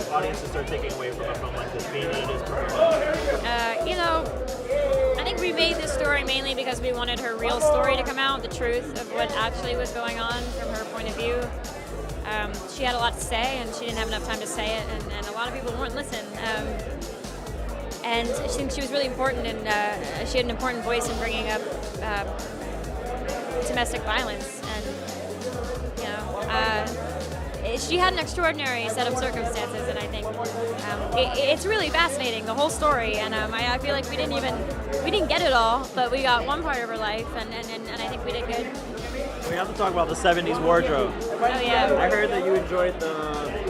audiences start taking away from a film like this, being that it is perfect? I think we made this story mainly because we wanted her real story to come out, the truth of what actually was going on from her point of view. She had a lot to say, and she didn't have enough time to say it, and a lot of people weren't listening. And I think she was really important, and she had an important voice in bringing up domestic violence. And she had an extraordinary set of circumstances, and I think it's really fascinating, the whole story. And I feel like we didn't get it all, but we got one part of her life, and I think we did good. We have to talk about the 70s wardrobe. Oh yeah. I heard that you enjoyed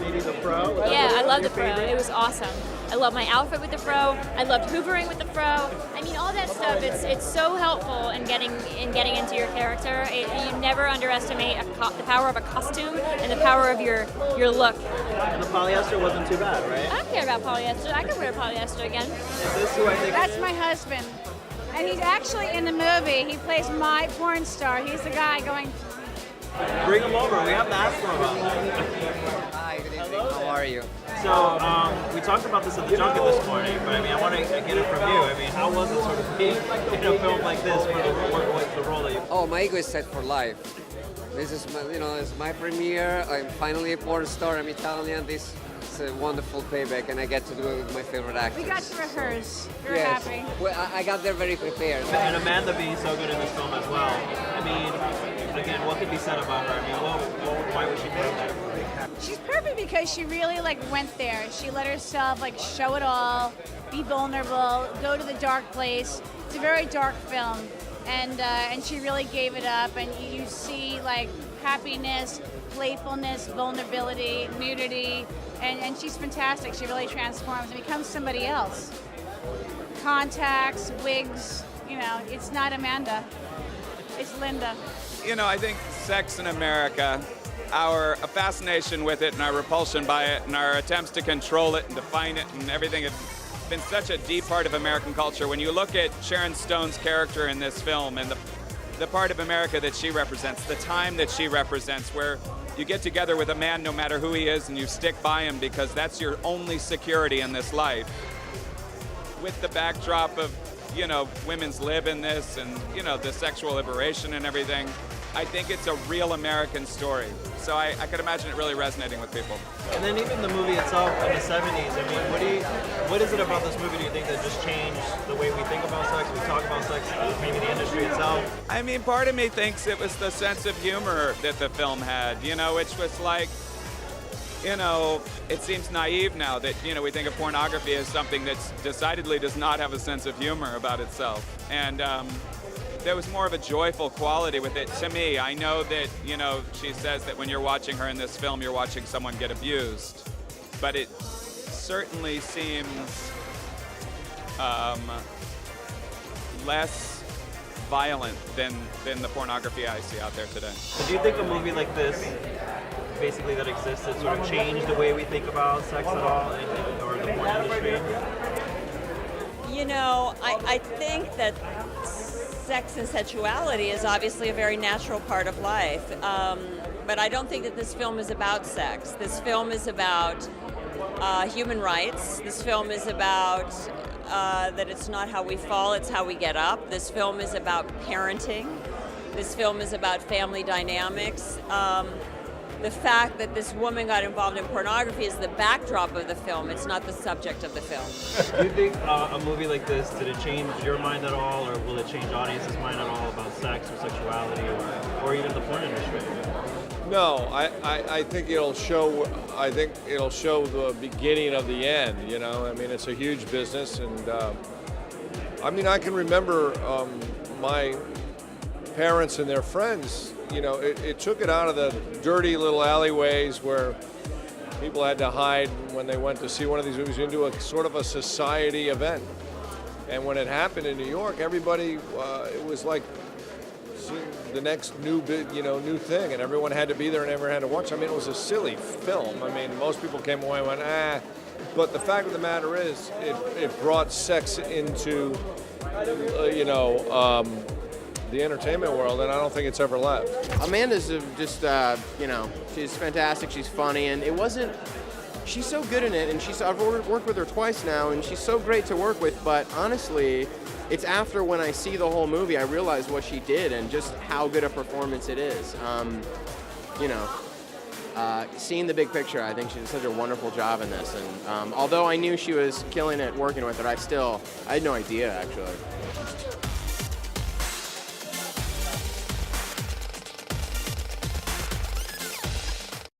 meeting the fro. Yeah, I love the fro. Favorite? It was awesome. I love my outfit with the fro. I loved hoovering with the fro. I mean, all that stuff. It's so helpful in getting into your character. You never underestimate the power of a costume and the power of your look. And the polyester wasn't too bad, right? I don't care about polyester. I could wear polyester again. Is this who I think? That's my husband. And he's actually in the movie. He plays my porn star. He's the guy going... Bring him over. We have to ask him about that. Hi, good evening. How are you? So, we talked about this at the junket this morning, but I mean, I want to get it from you. I mean, how was it sort of being in a film like this for the role that you... Oh, my ego is set for life. This is my, it's my premiere. I'm finally a porn star. I'm Italian. This is a wonderful payback, and I get to do it with my favorite actors. We got to rehearse. We're Yes. happy. Well, I got there very prepared. And Amanda being so good in this film as well. I mean, again, what could be said about her? I mean, why was she playing that? She's perfect because she really went there. She let herself show it all, be vulnerable, go to the dark place. It's a very dark film, and she really gave it up. And you see happiness, playfulness, vulnerability, nudity, and she's fantastic. She really transforms and becomes somebody else. Contacts, wigs, it's not Amanda, it's Linda. I think Sex in America, our fascination with it and our repulsion by it and our attempts to control it and define it and everything have been such a deep part of American culture. When you look at Sharon Stone's character in this film and the part of America that she represents, the time that she represents, where you get together with a man no matter who he is and you stick by him because that's your only security in this life. With the backdrop of, women's live in this and, the sexual liberation and everything, I think it's a real American story. So I could imagine it really resonating with people. And then even the movie itself in the 70s, I mean, what is it about this movie do you think that just changed the way we think about sex, we talk about sex, maybe the industry itself? I mean, part of me thinks it was the sense of humor that the film had, which was like, it seems naive now that, we think of pornography as something that decidedly does not have a sense of humor about itself. And there was more of a joyful quality with it to me. I know that, she says that when you're watching her in this film, you're watching someone get abused. But it certainly seems less violent than the pornography I see out there today. So do you think a movie like this, basically that existed, sort of changed the way we think about sex at all, or the porn industry? I think that sex and sexuality is obviously a very natural part of life. But I don't think that this film is about sex. This film is about human rights. This film is about that it's not how we fall, it's how we get up. This film is about parenting. This film is about family dynamics. The fact that this woman got involved in pornography is the backdrop of the film. It's not the subject of the film. Do you think a movie like this, did it change your mind at all, or will it change audience's mind at all about sex or sexuality or even the porn industry? No, I think it'll show. I think it'll show the beginning of the end. I mean, it's a huge business, and I can remember my parents and their friends. It took it out of the dirty little alleyways where people had to hide when they went to see one of these movies into a sort of a society event. And when it happened in New York, everybody, it was like the next new thing, and everyone had to be there and everyone had to watch. I mean, it was a silly film. I mean, most people came away and went, But the fact of the matter is, it brought sex into, the entertainment world, and I don't think it's ever left. Amanda's just, she's fantastic, she's funny, and it wasn't she's so good in it, and I've worked with her twice now, and she's so great to work with. But honestly, it's after when I see the whole movie, I realize what she did and just how good a performance it is. Seeing the big picture, I think she did such a wonderful job in this. And although I knew she was killing it working with it, I had no idea, actually.